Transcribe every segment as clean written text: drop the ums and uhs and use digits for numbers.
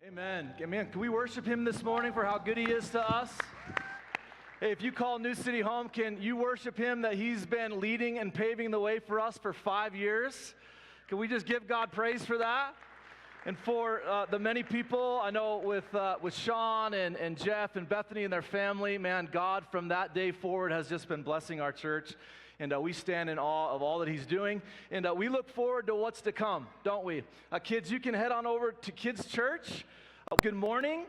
Amen. Amen. Can we worship him this morning for how good he is to us? Hey, if you call New City home, can you worship him that he's been leading and paving the way for us for 5 years? Can we just give God praise for that? And for the many people, I know with Sean and Jeff and Bethany and their family, man, God from that day forward has just been blessing our church. And we stand in awe of all that he's doing. And we look forward to what's to come, don't we? Kids, you can head on over to Kids Church. Good morning.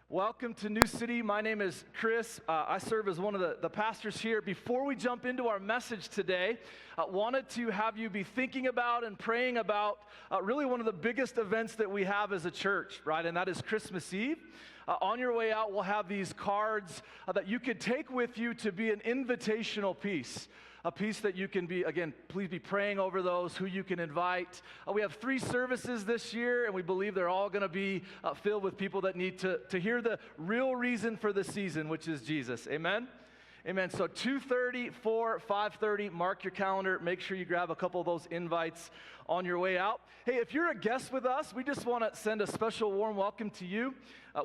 Welcome to New City. My name is Chris. I serve as one of the pastors here. Before we jump into our message today, I wanted to have you be thinking about and praying about really one of the biggest events that we have as a church, right? And that is Christmas Eve. On your way out, we'll have these cards that you could take with you to be an invitational piece. A piece that you can be, again, please be praying over those, who you can invite. We have 3 services this year, and we believe they're all going to be filled with people that need to hear the real reason for the season, which is Jesus. Amen? Amen. So 2:30, 4, 5:30, mark your calendar. Make sure you grab a couple of those invites on your way out. Hey, if you're a guest with us, we just want to send a special warm welcome to you.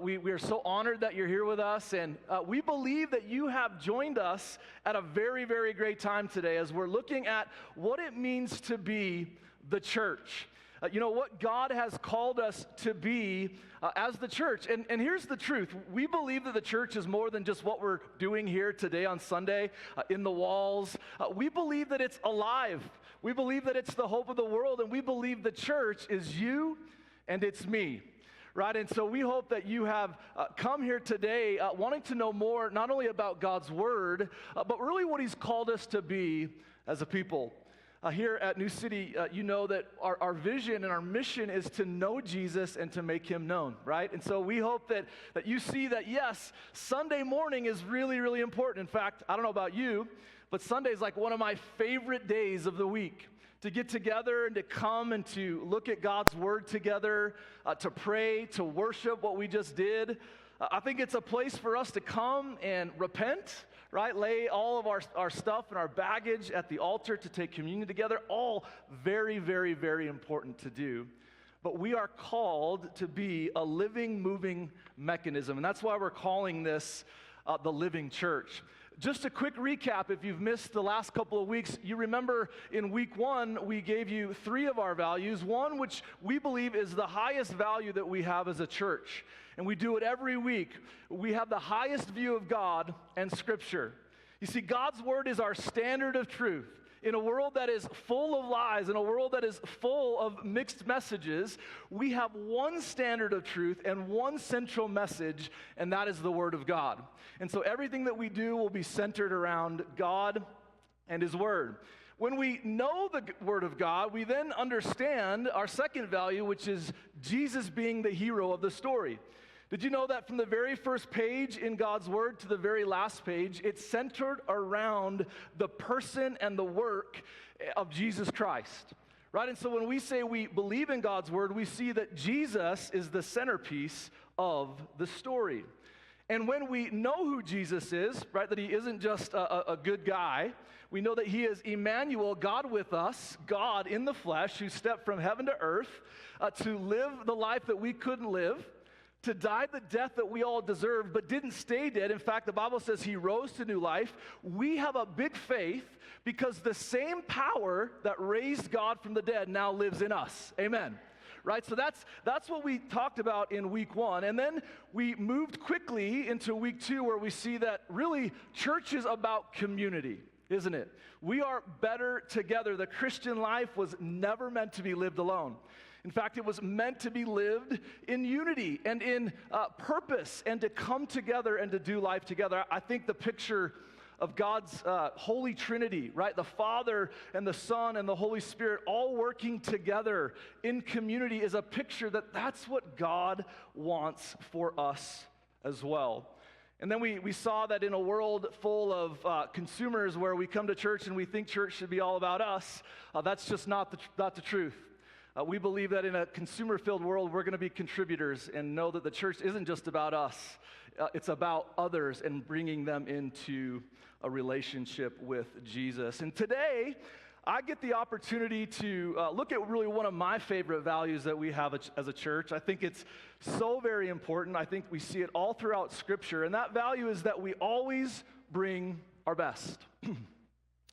We are so honored that you're here with us, and we believe that you have joined us at a very, very great time today as we're looking at what it means to be the church. What God has called us to be as the church. And here's the truth. We believe that the church is more than just what we're doing here today on Sunday in the walls. We believe that it's alive. We believe that it's the hope of the world, and we believe the church is you and it's me. Right, and so we hope that you have come here today wanting to know more, not only about God's Word, but really what He's called us to be as a people. Here at New City, you know that our vision and our mission is to know Jesus and to make Him known, right? And so we hope that you see that, yes, Sunday morning is really, really important. In fact, I don't know about you, but Sunday is like one of my favorite days of the week. To get together and to come and to look at God's Word together, to pray, to worship what we just did. I think it's a place for us to come and repent, right? Lay all of our stuff and our baggage at the altar to take communion together. All very, very, very important to do. But we are called to be a living, moving mechanism. And that's why we're calling this the living church. Just a quick recap, if you've missed the last couple of weeks, you remember in week 1, we gave you 3 of our values, one which we believe is the highest value that we have as a church. And we do it every week. We have the highest view of God and Scripture. You see, God's Word is our standard of truth. In a world that is full of lies, in a world that is full of mixed messages, we have one standard of truth and one central message, and that is the Word of God. And so everything that we do will be centered around God and His Word. When we know the Word of God, we then understand our second value, which is Jesus being the hero of the story. Did you know that from the very first page in God's Word to the very last page, it's centered around the person and the work of Jesus Christ, right? And so when we say we believe in God's Word, we see that Jesus is the centerpiece of the story. And when we know who Jesus is, right, that He isn't just a good guy, we know that He is Emmanuel, God with us, God in the flesh, who stepped from heaven to earth to live the life that we couldn't live, to die the death that we all deserved, but didn't stay dead. In fact, the Bible says He rose to new life. We have a big faith because the same power that raised God from the dead now lives in us. Amen. Right? So that's what we talked about in week 1. And then we moved quickly into week 2 where we see that really church is about community, isn't it? We are better together. The Christian life was never meant to be lived alone. In fact, it was meant to be lived in unity and in purpose and to come together and to do life together. I think the picture of God's Holy Trinity, right? The Father and the Son and the Holy Spirit all working together in community is a picture that that's what God wants for us as well. And then we saw that in a world full of consumers where we come to church and we think church should be all about us, that's just not the truth. We believe that in a consumer-filled world, we're going to be contributors and know that the church isn't just about us. It's about others and bringing them into a relationship with Jesus. And today, I get the opportunity to look at really one of my favorite values that we have as a church. I think it's so very important. I think we see it all throughout Scripture, and that value is that we always bring our best.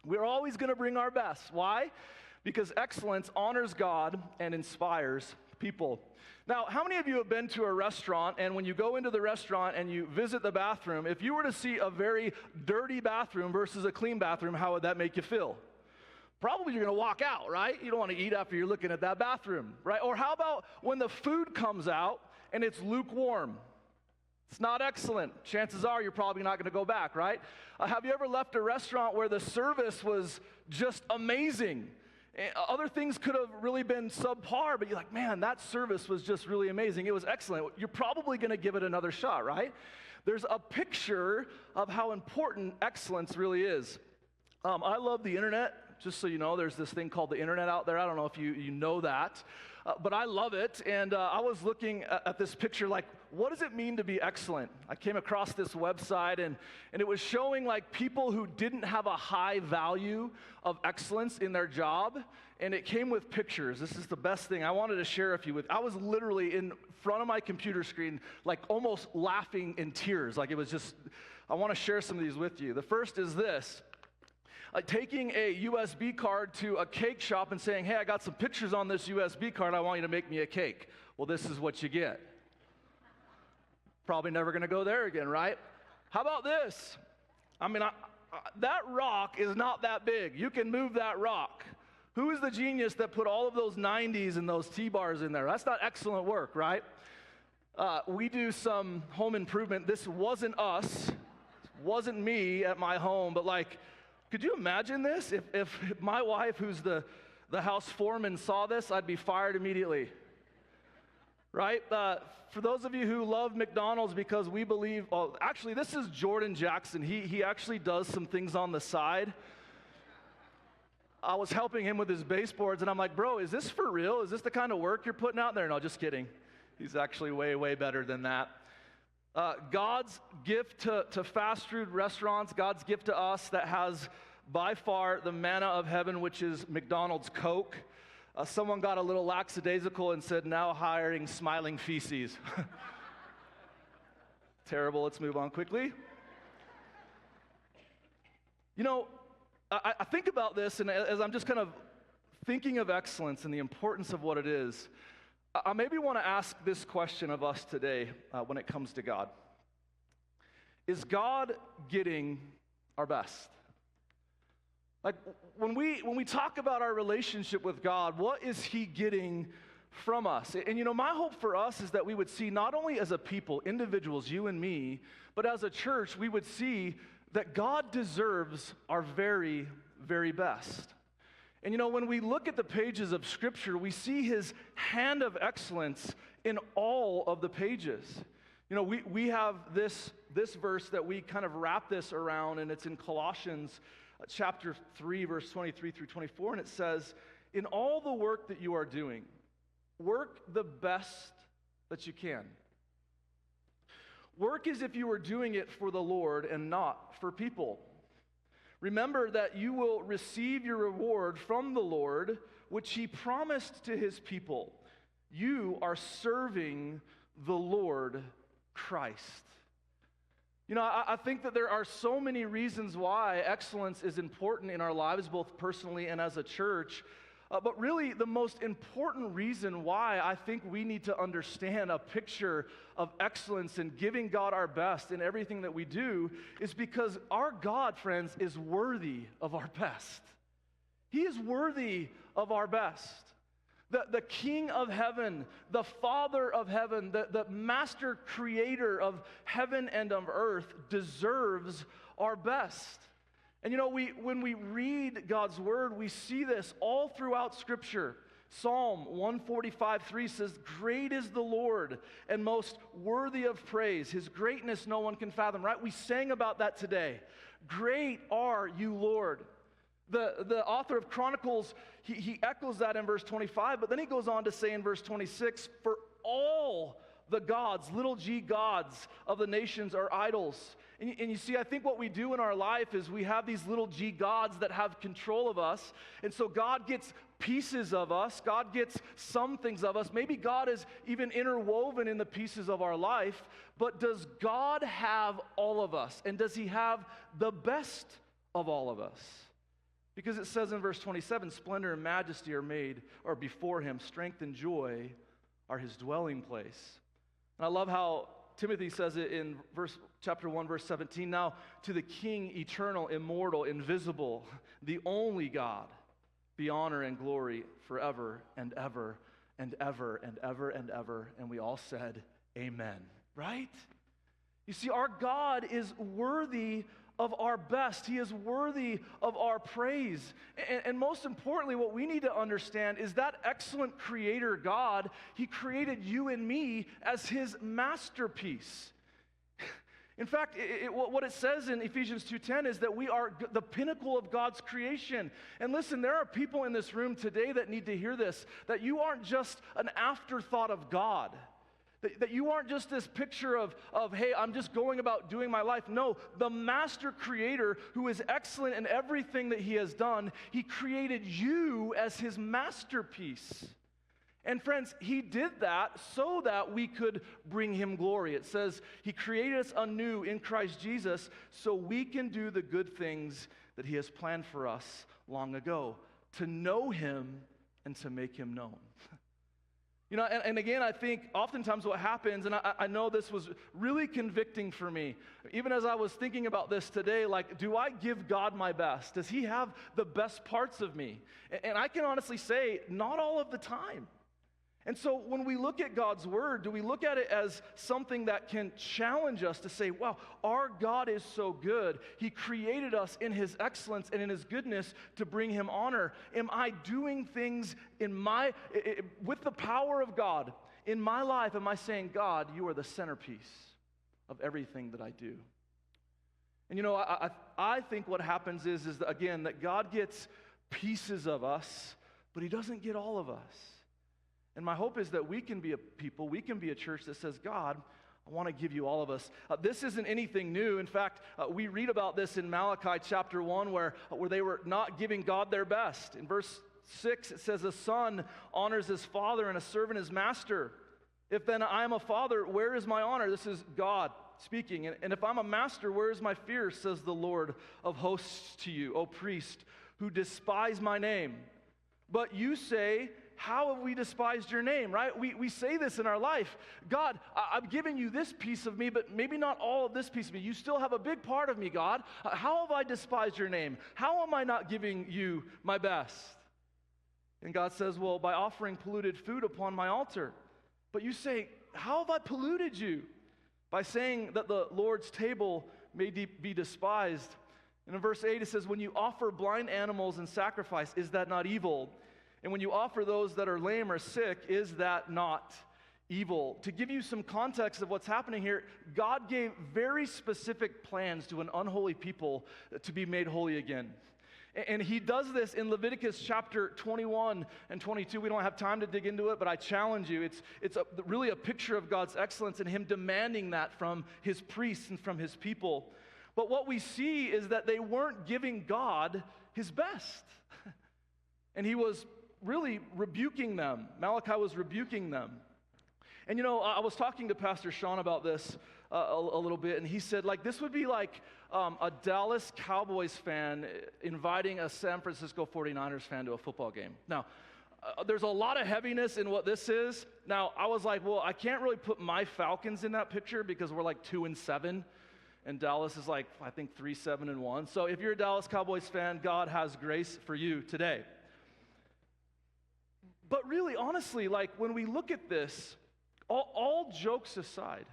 We're always going to bring our best. Why? Because excellence honors God and inspires people. Now, how many of you have been to a restaurant, and when you go into the restaurant and you visit the bathroom, if you were to see a very dirty bathroom versus a clean bathroom, how would that make you feel? Probably you're going to walk out, right? You don't want to eat after you're looking at that bathroom, right? Or how about when the food comes out and it's lukewarm? It's not excellent. Chances are you're probably not going to go back, right? Have you ever left a restaurant where the service was just amazing? Other things could have really been subpar, but you're like, man, that service was just really amazing. It was excellent. You're probably going to give it another shot, right? There's a picture of how important excellence really is. I love the internet. Just so you know, there's this thing called the internet out there. I don't know if you know that, but I love it. And I was looking at this picture like, what does it mean to be excellent? I came across this website, and it was showing like people who didn't have a high value of excellence in their job, and it came with pictures. This is the best thing I wanted to share with you. I was literally in front of my computer screen, like almost laughing in tears. Like it was just, I want to share some of these with you. The first is this. Taking a USB card to a cake shop and saying, hey, I got some pictures on this USB card. I want you to make me a cake. Well, this is what you get. Probably never going to go there again, right? How about this? I mean, that rock is not that big. You can move that rock. Who is the genius that put all of those 90s and those T-bars in there? That's not excellent work, right? We do some home improvement. This wasn't us. Wasn't me at my home, but like, could you imagine this? If my wife, who's the house foreman, saw this, I'd be fired immediately. Right? For those of you who love McDonald's because we believe, oh, actually, this is Jordan Jackson. He actually does some things on the side. I was helping him with his baseboards, and I'm like, bro, is this for real? Is this the kind of work you're putting out there? No, just kidding. He's actually way, way better than that. God's gift to fast food restaurants, God's gift to us that has by far the manna of heaven, which is McDonald's Coke. Someone got a little lackadaisical and said, now hiring smiling feces. Terrible, let's move on quickly. You know, I think about this, and as I'm just kind of thinking of excellence and the importance of what it is, I maybe want to ask this question of us today when it comes to God. Is God getting our best? Like when we talk about our relationship with God, what is He getting from us? And you know, my hope for us is that we would see not only as a people, individuals, you and me, but as a church, we would see that God deserves our very, very best. And you know, when we look at the pages of Scripture, we see His hand of excellence in all of the pages. You know, we have this verse that we kind of wrap this around, and it's in Colossians chapter 3, verse 23 through 24, and it says, in all the work that you are doing, work the best that you can. Work as if you were doing it for the Lord and not for people. Remember that you will receive your reward from the Lord, which He promised to His people. You are serving the Lord Christ. You know, I think that there are so many reasons why excellence is important in our lives, both personally and as a church. But really, the most important reason why I think we need to understand a picture of excellence and giving God our best in everything that we do is because our God, friends, is worthy of our best. He is worthy of our best. The King of heaven, the Father of heaven, the master creator of heaven and of earth deserves our best. And you know, when we read God's word, we see this all throughout Scripture. Psalm 145:3 says, great is the Lord and most worthy of praise. His greatness no one can fathom, right? We sang about that today. Great are you, Lord. The author of Chronicles, he echoes that in verse 25, but then he goes on to say in verse 26, for all the gods, little g gods of the nations are idols. And you see, I think what we do in our life is we have these little g gods that have control of us. And so God gets pieces of us. God gets some things of us. Maybe God is even interwoven in the pieces of our life. But does God have all of us? And does he have the best of all of us? Because it says in verse 27, splendor and majesty are made or before him. Strength and joy are his dwelling place. And I love how Timothy says it in chapter 1, verse 17. Now to the King, eternal, immortal, invisible, the only God, be honor and glory forever and ever and ever and ever and ever. And we all said, amen. Right? You see, our God is worthy of our best. He is worthy of our praise. And most importantly, what we need to understand is that excellent creator God, he created you and me as his masterpiece. In fact, what it says in Ephesians 2:10 is that we are the pinnacle of God's creation. And listen, there are people in this room today that need to hear this, that you aren't just an afterthought of God. That you aren't just this picture of, hey, I'm just going about doing my life. No, the master creator who is excellent in everything that he has done, he created you as his masterpiece. And friends, he did that so that we could bring him glory. It says he created us anew in Christ Jesus so we can do the good things that he has planned for us long ago, to know him and to make him known. You know, and again, I think oftentimes what happens, and I know this was really convicting for me, even as I was thinking about this today, like, do I give God my best? Does he have the best parts of me? And I can honestly say, not all of the time. And so when we look at God's word, do we look at it as something that can challenge us to say, wow, our God is so good. He created us in his excellence and in his goodness to bring him honor. Am I doing things with the power of God in my life? Am I saying, God, you are the centerpiece of everything that I do? And you know, I think what happens is that, again, that God gets pieces of us, but he doesn't get all of us. And my hope is that we can be a people, we can be a church that says, God, I want to give you all of us. This isn't anything new. In fact, we read about this in Malachi chapter 1 where they were not giving God their best. In verse 6, it says, a son honors his father and a servant his master. If then I am a father, where is my honor? This is God speaking. And if I'm a master, where is my fear, says the Lord of hosts to you, O priest, who despise my name. But you say, how have we despised your name, right? We say this in our life. God, I've given you this piece of me, but maybe not all of this piece of me. You still have a big part of me, God. How have I despised your name? How am I not giving you my best? And God says, well, by offering polluted food upon my altar. But you say, how have I polluted you? By saying that the Lord's table may be despised. And in verse 8 it says, when you offer blind animals in sacrifice, is that not evil? And when you offer those that are lame or sick, is that not evil? To give you some context of what's happening here, God gave very specific plans to an unholy people to be made holy again. And he does this in Leviticus chapter 21 and 22. We don't have time to dig into it, but I challenge you. It's really a picture of God's excellence and him demanding that from his priests and from his people. But what we see is that they weren't giving God his best. And he was really rebuking them. Malachi was rebuking them. And you know, I was talking to Pastor Sean about this a little bit, and he said, like, this would be like a Dallas Cowboys fan inviting a San Francisco 49ers fan to a football game. Now, there's a lot of heaviness in what this is. Now, I was like, well, I can't really put my Falcons in that picture because we're like 2-7. And Dallas is like, I think 3-7-1. So if you're a Dallas Cowboys fan, God has grace for you today. But really, honestly, like when we look at this, all jokes aside,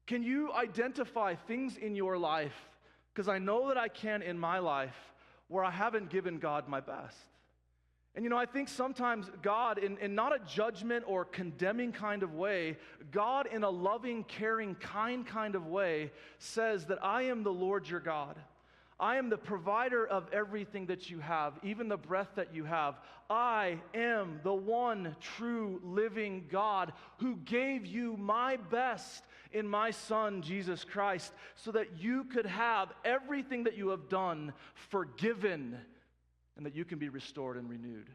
can you identify things in your life, because I know that I can in my life, where I haven't given God my best? And you know, I think sometimes God, in not a judgment or condemning kind of way, God in a loving, caring, kind of way says that I am the Lord your God. I am the provider of everything that you have, even the breath that you have. I am the one true living God who gave you my best in my Son, Jesus Christ, so that you could have everything that you have done forgiven and that you can be restored and renewed.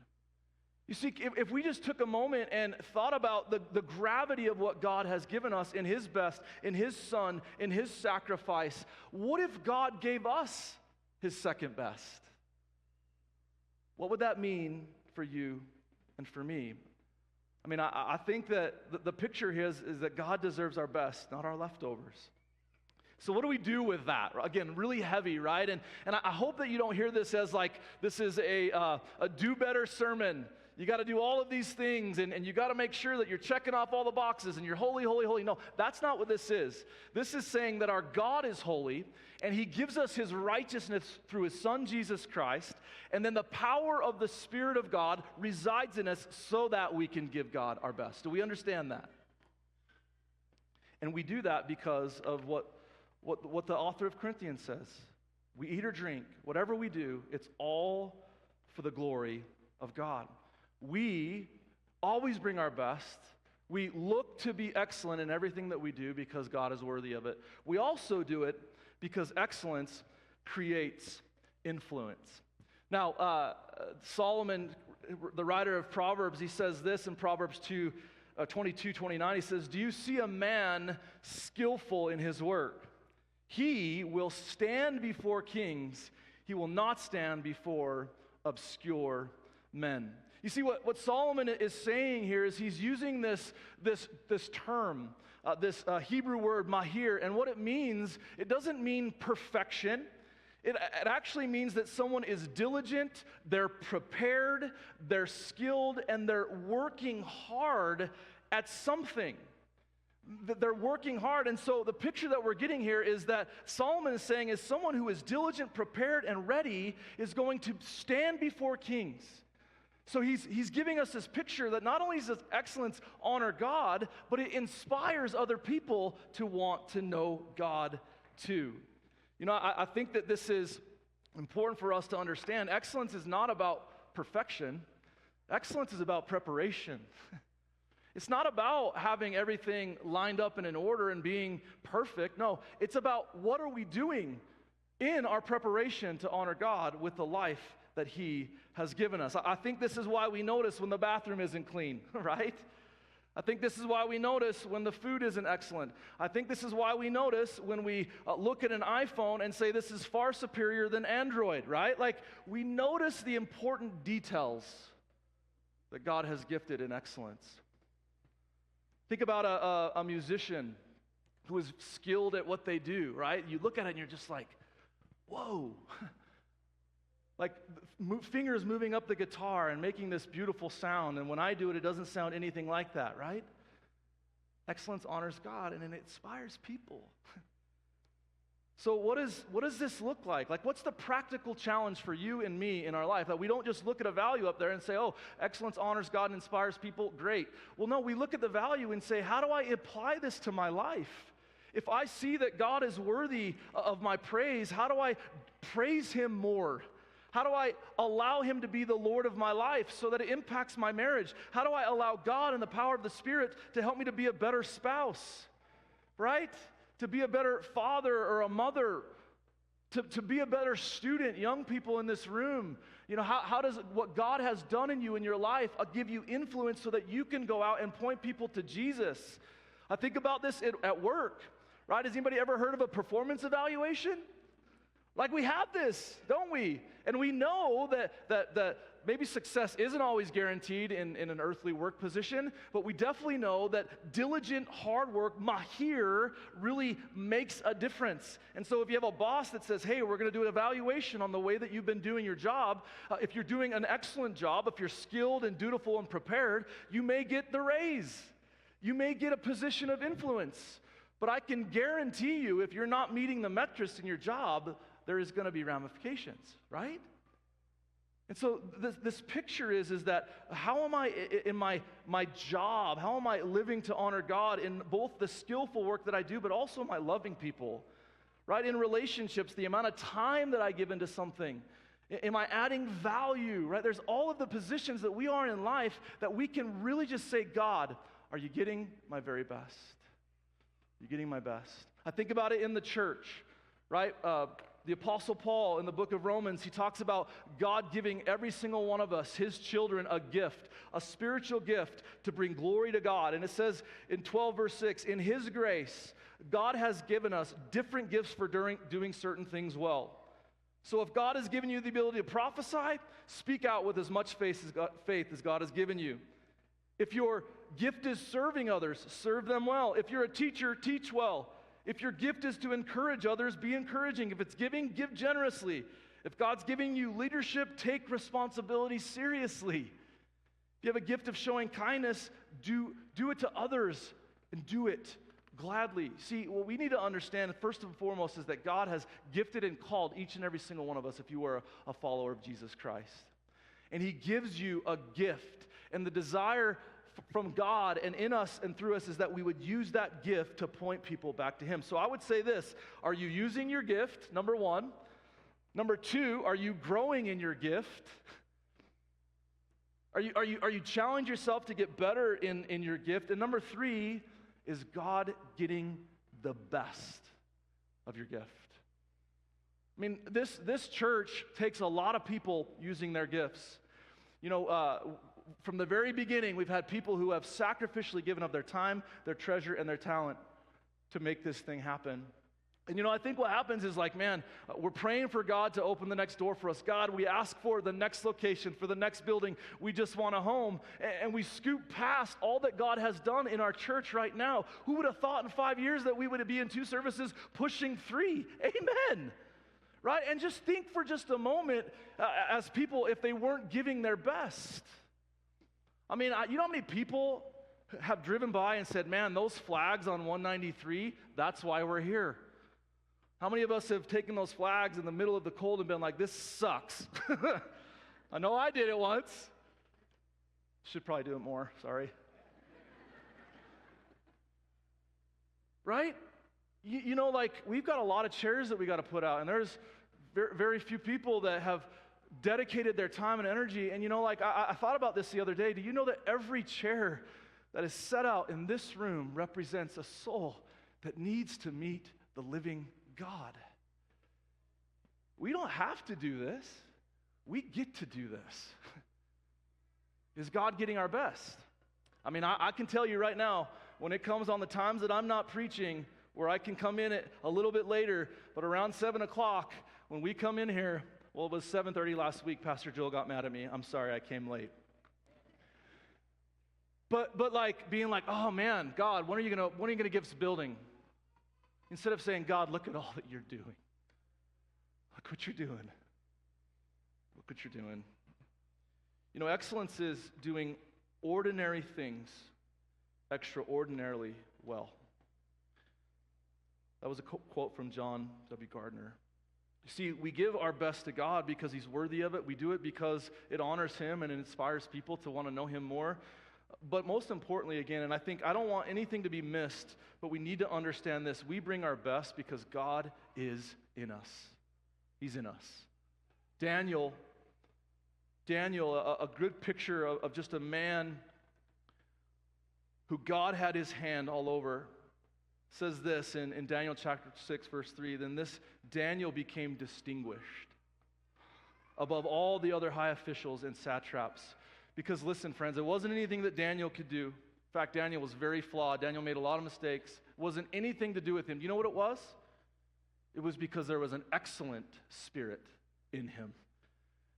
You see, if we just took a moment and thought about the gravity of what God has given us in His best, in His Son, in His sacrifice, what if God gave us His second best? What would that mean for you and for me? I mean, I think that the picture here is that God deserves our best, not our leftovers. So what do we do with that? Again, really heavy, right? And I hope that you don't hear this as like this is a do-better sermon. You got to do all of these things, and you got to make sure that you're checking off all the boxes, and you're holy, holy, holy. No, that's not what this is. This is saying that our God is holy, and He gives us His righteousness through His Son, Jesus Christ, and then the power of the Spirit of God resides in us so that we can give God our best. Do we understand that? And we do that because of what the author of Corinthians says. We eat or drink, whatever we do, it's all for the glory of God. We always bring our best. We look to be excellent in everything that we do because God is worthy of it. We also do it because excellence creates influence. Now, Solomon, the writer of Proverbs, he says this in Proverbs 22:29. He says, "Do you see a man skillful in his work? He will stand before kings. He will not stand before obscure men." You see, what Solomon is saying here is he's using this term, this Hebrew word mahir, and what it means, it doesn't mean perfection. It actually means that someone is diligent, they're prepared, they're skilled, and they're working hard at something. They're working hard, and so the picture that we're getting here is that Solomon is saying is someone who is diligent, prepared, and ready is going to stand before kings. So he's giving us this picture that not only does excellence honor God, but it inspires other people to want to know God too. You know, I think that this is important for us to understand. Excellence is not about perfection. Excellence is about preparation. It's not about having everything lined up and in order and being perfect. No, it's about what are we doing in our preparation to honor God with the life that He has given us. I think this is why we notice when the bathroom isn't clean, right? I think this is why we notice when the food isn't excellent. I think this is why we notice when we look at an iPhone and say this is far superior than Android, right? Like, we notice the important details that God has gifted in excellence. Think about a musician who is skilled at what they do, right? You look at it and you're just like, whoa. Like fingers moving up the guitar and making this beautiful sound, and when I do it, it doesn't sound anything like that, right? Excellence honors God, and it inspires people. So what does this look like? Like, what's the practical challenge for you and me in our life? That we don't just look at a value up there and say, oh, excellence honors God and inspires people, great. Well, no, we look at the value and say, how do I apply this to my life? If I see that God is worthy of my praise, how do I praise Him more? How do I allow Him to be the Lord of my life so that it impacts my marriage? How do I allow God and the power of the Spirit to help me to be a better spouse, right? To be a better father or a mother, to be a better student, young people in this room. You know, how does what God has done in you in your life give you influence so that you can go out and point people to Jesus? I think about this at work, right? Has anybody ever heard of a performance evaluation? Like, we have this, don't we? And we know that maybe success isn't always guaranteed in an earthly work position, but we definitely know that diligent, hard work, mahir, really makes a difference. And so if you have a boss that says, hey, we're going to do an evaluation on the way that you've been doing your job, if you're doing an excellent job, if you're skilled and dutiful and prepared, you may get the raise. You may get a position of influence. But I can guarantee you, if you're not meeting the metrics in your job, there is going to be ramifications, right? And so this picture is that how am I in my job, how am I living to honor God in both the skillful work that I do, but also my loving people, right? In relationships, the amount of time that I give into something. Am I adding value, right? There's all of the positions that we are in life that we can really just say, God, are you getting my very best? You're getting my best. I think about it in the church, right? The Apostle Paul in the book of Romans, he talks about God giving every single one of us, his children, a gift, a spiritual gift to bring glory to God. And it says in 12 verse 6, in his grace, God has given us different gifts for doing certain things well. So if God has given you the ability to prophesy, speak out with as much faith as God has given you. If your gift is serving others, serve them well. If you're a teacher, teach well. If your gift is to encourage others, be encouraging. If it's giving, give generously. If God's giving you leadership, take responsibility seriously. If you have a gift of showing kindness, do it to others and do it gladly. See, what we need to understand first and foremost is that God has gifted and called each and every single one of us if you are a follower of Jesus Christ. And he gives you a gift. And the desire from God and in us and through us is that we would use that gift to point people back to him. So I would say this, are you using your gift? Number one. Number two, are you growing in your gift? Are you challenging yourself to get better in your gift? And number three, is God getting the best of your gift? I mean, this church takes a lot of people using their gifts. You know, from the very beginning, we've had people who have sacrificially given up their time, their treasure, and their talent to make this thing happen. And you know, I think what happens is like, man, we're praying for God to open the next door for us. God, we ask for the next location, for the next building. We just want a home. And we scoop past all that God has done in our church right now. Who would have thought in 5 years that we would be in 2 services pushing 3? Amen. Right? And just think for just a moment as people, if they weren't giving their best. I mean, you know how many people have driven by and said, man, those flags on 193, that's why we're here. How many of us have taken those flags in the middle of the cold and been like, this sucks? I know I did it once. Should probably do it more, sorry. Right? You know, like, we've got a lot of chairs that we got to put out, and there's very few people that have dedicated their time and energy. And you know, like, I thought about this the other day. Do you know that every chair that is set out in this room represents a soul that needs to meet the living God? We don't have to do this. We get to do this. Is God getting our best? I mean, I can tell you right now, when it comes on the times that I'm not preaching, where I can come in a little bit later, but around 7 o'clock, when we come in here, well, it was 7:30 last week, Pastor Joel got mad at me. I'm sorry, I came late. But like, being like, oh man, God, when are you gonna give us a building? Instead of saying, God, look at all that you're doing. Look what you're doing. Look what you're doing. You know, excellence is doing ordinary things extraordinarily well. That was a quote from John W. Gardner. You see, we give our best to God because he's worthy of it. We do it because it honors him and it inspires people to want to know him more. But most importantly, again, and I think I don't want anything to be missed, but we need to understand this. We bring our best because God is in us. He's in us. Daniel, a good picture of just a man who God had his hand all over, says this in Daniel chapter 6, verse 3, then this Daniel became distinguished above all the other high officials and satraps. Because listen, friends, it wasn't anything that Daniel could do. In fact, Daniel was very flawed. Daniel made a lot of mistakes. It wasn't anything to do with him. Do you know what it was? It was because there was an excellent spirit in him.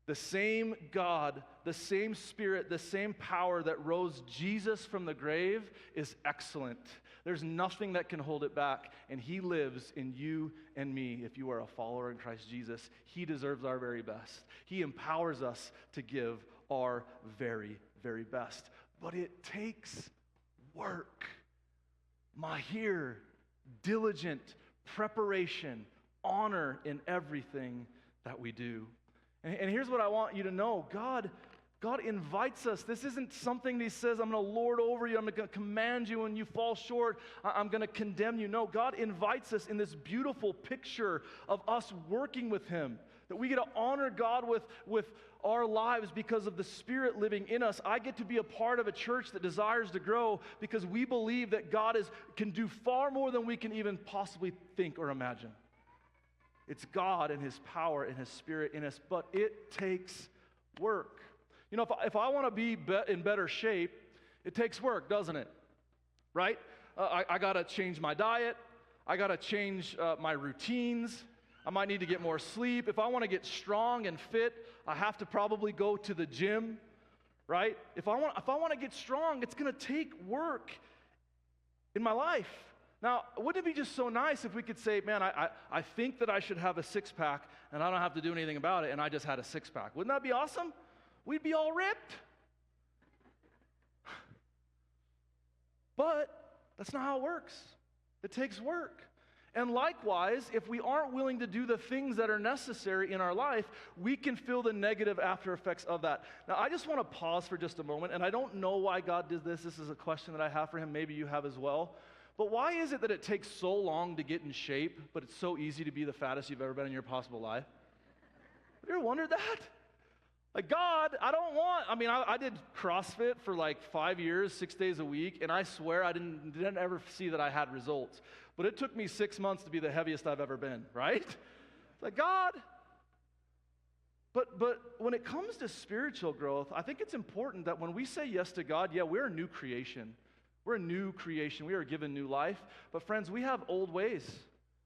The same God, the same Spirit, the same power that rose Jesus from the grave is excellent. There's nothing that can hold it back, and he lives in you and me. If you are a follower in Christ Jesus, he deserves our very best. He empowers us to give our very, very best. But it takes work. Mahir, diligent preparation, honor in everything that we do. And here's what I want you to know. God God invites us. This isn't something that he says, I'm going to lord over you, I'm going to command you when you fall short, I'm going to condemn you. No, God invites us in this beautiful picture of us working with him, that we get to honor God with our lives because of the Spirit living in us. I get to be a part of a church that desires to grow because we believe that God can do far more than we can even possibly think or imagine. It's God and his power and his Spirit in us, but it takes work. You know, if I want to be in better shape, it takes work, doesn't it? Right? I got to change my diet. I got to change my routines. I might need to get more sleep. If I want to get strong and fit, I have to probably go to the gym, right? If I want to get strong, it's going to take work in my life. Now, wouldn't it be just so nice if we could say, man, I think that I should have a six-pack, and I don't have to do anything about it, and I just had a six-pack. Wouldn't that be awesome? We'd be all ripped. But that's not how it works. It takes work. And likewise, if we aren't willing to do the things that are necessary in our life, we can feel the negative after effects of that. Now, I just want to pause for just a moment, and I don't know why God did this. This is a question that I have for him. Maybe you have as well. But why is it that it takes so long to get in shape, but it's so easy to be the fattest you've ever been in your possible life? Have you ever wondered that? Like, God, I did CrossFit for like 5 years, 6 days a week, and I swear I didn't ever see that I had results. But it took me 6 months to be the heaviest I've ever been, right? It's like, God. But when it comes to spiritual growth, I think it's important that when we say yes to God, yeah, we're a new creation. We're a new creation. We are given new life. But friends, we have old ways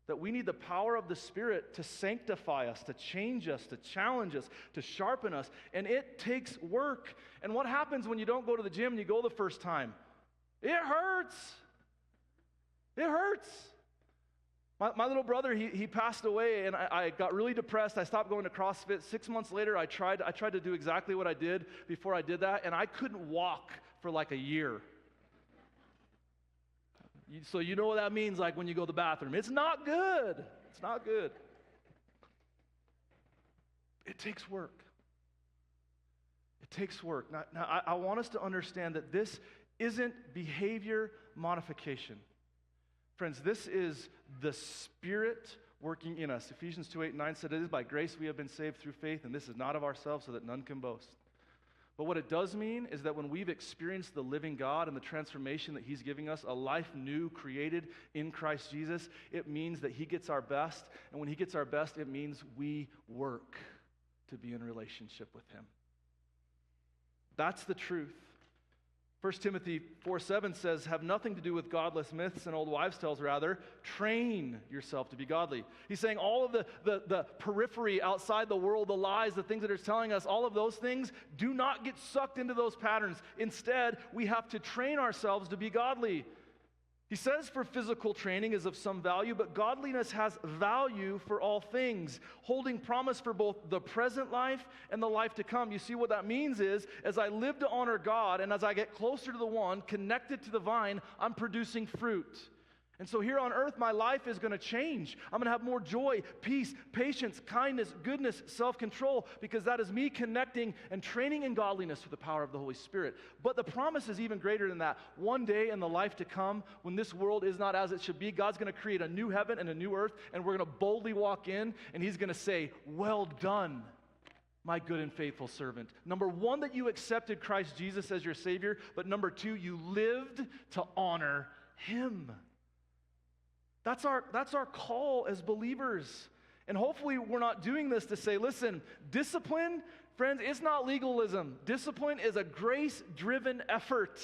that we need the power of the Spirit to sanctify us, to change us, to challenge us, to sharpen us. And it takes work. And what happens when you don't go to the gym and you go the first time? It hurts. It hurts. My little brother, he passed away, and I got really depressed. I stopped going to CrossFit. 6 months later, I tried to do exactly what I did before I did that, and I couldn't walk for like a year. So you know what that means, like when you go to the bathroom. It's not good. It's not good. It takes work. It takes work. Now I want us to understand that this isn't behavior modification. Friends, this is the Spirit working in us. Ephesians 2:8-9 said, "It is by grace we have been saved through faith, and this is not of ourselves, so that none can boast." But what it does mean is that when we've experienced the living God and the transformation that he's giving us, a life new created in Christ Jesus, it means that he gets our best. And when he gets our best, it means we work to be in relationship with him. That's the truth. 1 Timothy 4:7 says, have nothing to do with godless myths and old wives' tales, rather, train yourself to be godly. He's saying all of the periphery outside the world, the lies, the things that it's telling us, all of those things, do not get sucked into those patterns. Instead, we have to train ourselves to be godly. He says for physical training is of some value, but godliness has value for all things, holding promise for both the present life and the life to come. You see, what that means is, as I live to honor God and as I get closer to the one, connected to the vine, I'm producing fruit. And so here on earth, my life is going to change. I'm going to have more joy, peace, patience, kindness, goodness, self-control, because that is me connecting and training in godliness through the power of the Holy Spirit. But the promise is even greater than that. One day in the life to come, when this world is not as it should be, God's going to create a new heaven and a new earth, and we're going to boldly walk in, and he's going to say, well done, my good and faithful servant. Number one, that you accepted Christ Jesus as your Savior, but number two, you lived to honor him. That's our call as believers. And hopefully we're not doing this to say, listen, discipline, friends, it's not legalism. Discipline is a grace-driven effort.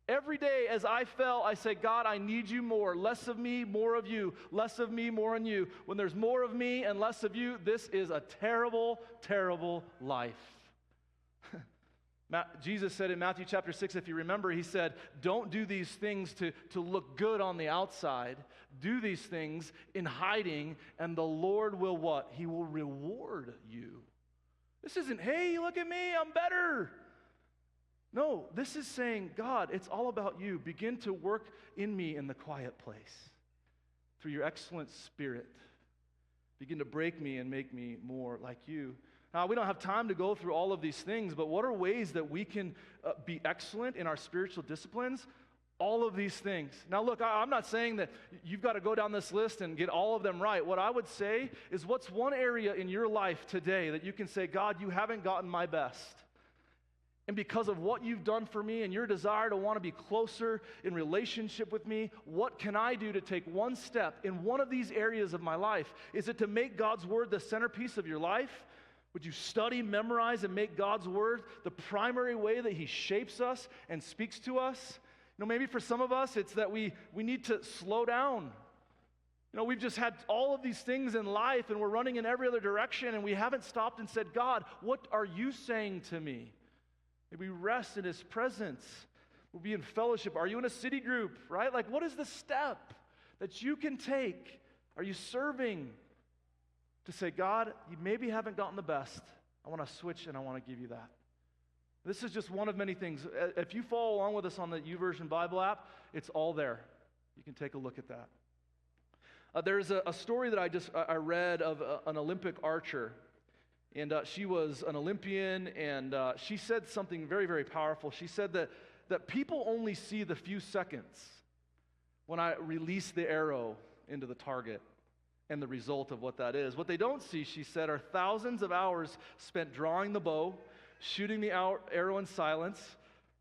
Every day as I fell, I say, God, I need you more. Less of me, more of you. Less of me, more on you. When there's more of me and less of you, this is a terrible, terrible life. Jesus said in Matthew chapter 6, if you remember, he said, don't do these things to look good on the outside. Do these things in hiding, and the Lord will what? He will reward you. This isn't, hey, look at me, I'm better. No, this is saying, God, it's all about you. Begin to work in me in the quiet place through your excellent Spirit. Begin to break me and make me more like you. Now, we don't have time to go through all of these things, but what are ways that we can be excellent in our spiritual disciplines? All of these things. Now, look, I'm not saying that you've got to go down this list and get all of them right. What I would say is, what's one area in your life today that you can say, God, you haven't gotten my best? And because of what you've done for me and your desire to want to be closer in relationship with me, what can I do to take one step in one of these areas of my life? Is it to make God's word the centerpiece of your life? Would you study, memorize, and make God's word the primary way that he shapes us and speaks to us? Maybe for some of us, it's that we need to slow down. We've just had all of these things in life, and we're running in every other direction, and we haven't stopped and said, God, what are you saying to me? Maybe we rest in his presence. We'll be in fellowship. Are you in a city group, right? Like, what is the step that you can take? Are you serving to say, God, you maybe haven't gotten the best. I want to switch, and I want to give you that. This is just one of many things. If you follow along with us on the YouVersion Bible app, it's all there. You can take a look at that. There's a story that I read of an Olympic archer, and she was an Olympian, and she said something very, very powerful. She said that people only see the few seconds when I release the arrow into the target and the result of what that is. What they don't see, she said, are thousands of hours spent drawing the bow, shooting the arrow in silence,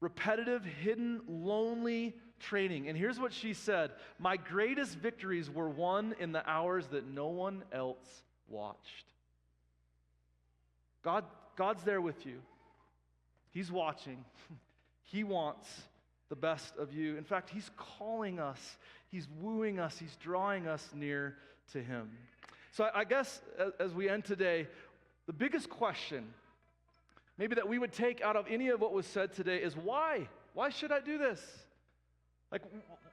repetitive, hidden, lonely training. And here's what she said: my greatest victories were won in the hours that no one else watched. God's there with you. He's watching. He wants the best of you. In fact, he's calling us. He's wooing us. He's drawing us near to him. So I guess as we end today, the biggest question maybe that we would take out of any of what was said today is why? Why should I do this?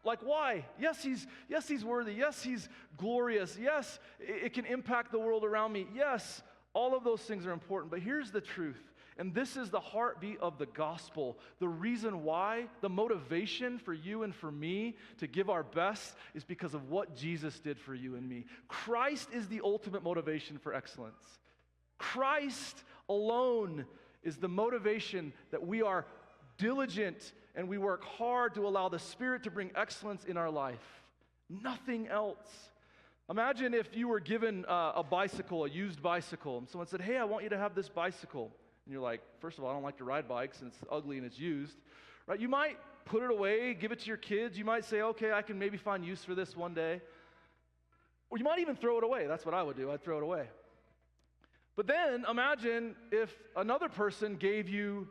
Like why? Yes, he's worthy. Yes, he's glorious. Yes, it can impact the world around me. Yes, all of those things are important. But here's the truth, and this is the heartbeat of the gospel. The reason why, the motivation for you and for me to give our best is because of what Jesus did for you and me. Christ is the ultimate motivation for excellence. Christ alone is the motivation that we are diligent and we work hard to allow the Spirit to bring excellence in our life. Nothing else. Imagine if you were given a bicycle, a used bicycle, and someone said, hey, I want you to have this bicycle. And you're like, first of all, I don't like to ride bikes, and it's ugly and it's used. Right? You might put it away, give it to your kids. You might say, okay, I can maybe find use for this one day. Or you might even throw it away. That's what I would do. I'd throw it away. But then imagine if another person gave you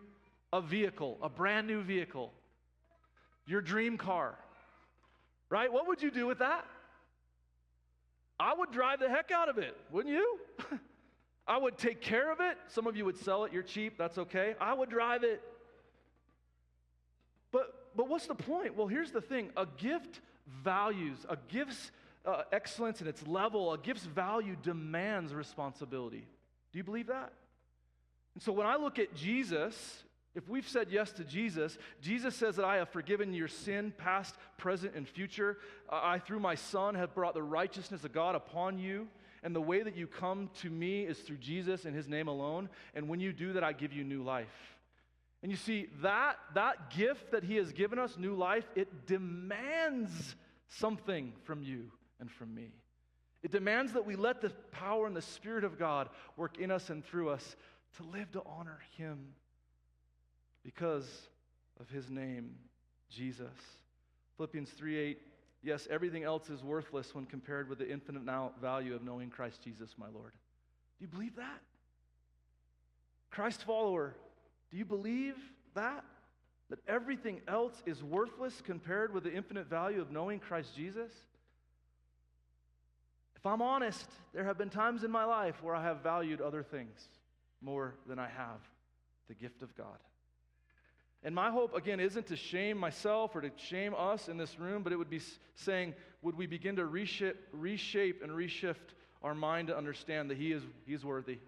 a vehicle, a brand new vehicle, your dream car, right? What would you do with that? I would drive the heck out of it, wouldn't you? I would take care of it. Some of you would sell it. You're cheap. That's okay. I would drive it. But what's the point? Well, here's the thing. A gift values, a gift's excellence in its level, a gift's value demands responsibility. Do you believe that? And so when I look at Jesus, if we've said yes to Jesus, Jesus says that I have forgiven your sin, past, present, and future. I, through my Son, have brought the righteousness of God upon you. And the way that you come to me is through Jesus and his name alone. And when you do that, I give you new life. And you see, that gift that he has given us, new life, it demands something from you and from me. It demands that we let the power and the Spirit of God work in us and through us to live to honor him because of his name, Jesus. Philippians 3:8, yes, everything else is worthless when compared with the infinite value of knowing Christ Jesus, my Lord. Do you believe that? Christ follower, do you believe that? That everything else is worthless compared with the infinite value of knowing Christ Jesus? If I'm honest, there have been times in my life where I have valued other things more than I have the gift of God. And my hope, again, isn't to shame myself or to shame us in this room, but it would be saying, would we begin to reshape and reshift our mind to understand that he is worthy.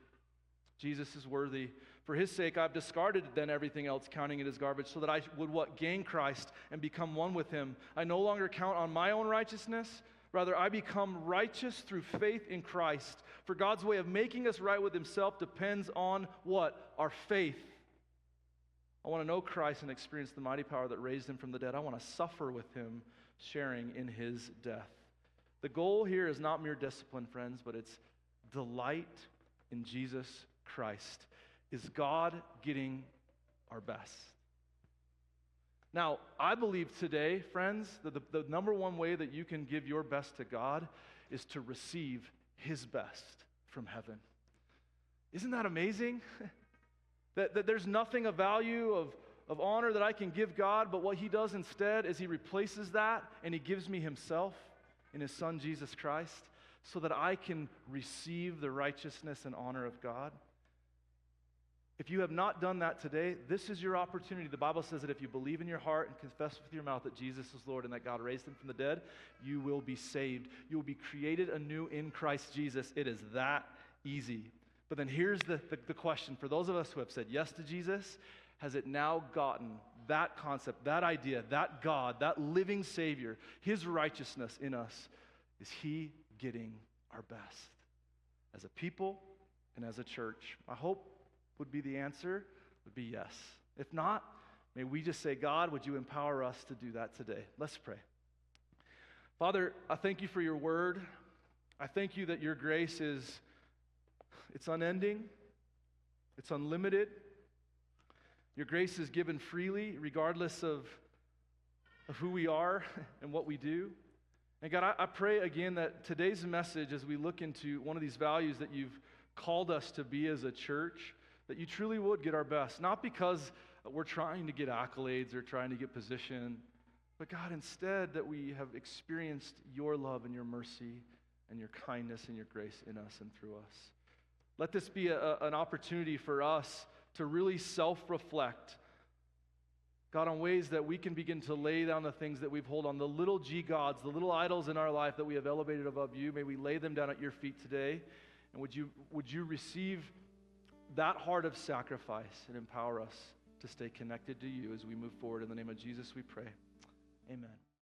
Jesus is worthy. For his sake, I've discarded then everything else, counting it as garbage, so that I would gain Christ and become one with him. I no longer count on my own righteousness, Rather, I become righteous through faith in Christ. For God's way of making us right with himself depends on what? Our faith. I want to know Christ and experience the mighty power that raised him from the dead. I want to suffer with him, sharing in his death. The goal here is not mere discipline, friends, but it's delight in Jesus Christ. Is God getting our best? Now, I believe today, friends, that the number one way that you can give your best to God is to receive his best from heaven. Isn't that amazing? that there's nothing of value, of honor that I can give God, but what he does instead is he replaces that and he gives me himself in his son Jesus Christ so that I can receive the righteousness and honor of God. If you have not done that today, this is your opportunity. The Bible says that if you believe in your heart and confess with your mouth that Jesus is Lord and that God raised him from the dead, you will be saved. You will be created anew in Christ Jesus. It is that easy. But then here's the question. For those of us who have said yes to Jesus, has it now gotten that concept, that idea, that God, that living Savior, his righteousness in us, is he getting our best as a people and as a church? I hope would be the answer, would be yes. If not, may we just say, God, would you empower us to do that today? Let's pray. Father, I thank you for your word. I thank you that your grace it's unending, it's unlimited. Your grace is given freely, regardless of who we are and what we do. And God, I pray again that today's message, as we look into one of these values that you've called us to be as a church, that you truly would get our best, not because we're trying to get accolades or trying to get position, but God, instead that we have experienced your love and your mercy and your kindness and your grace in us and through us. Let this be an opportunity for us to really self-reflect, God, on ways that we can begin to lay down the things that we've held on, the little g gods, the little idols in our life that we have elevated above you. May we lay them down at your feet today. And would you receive that heart of sacrifice and empower us to stay connected to you as we move forward. In the name of Jesus we pray. Amen.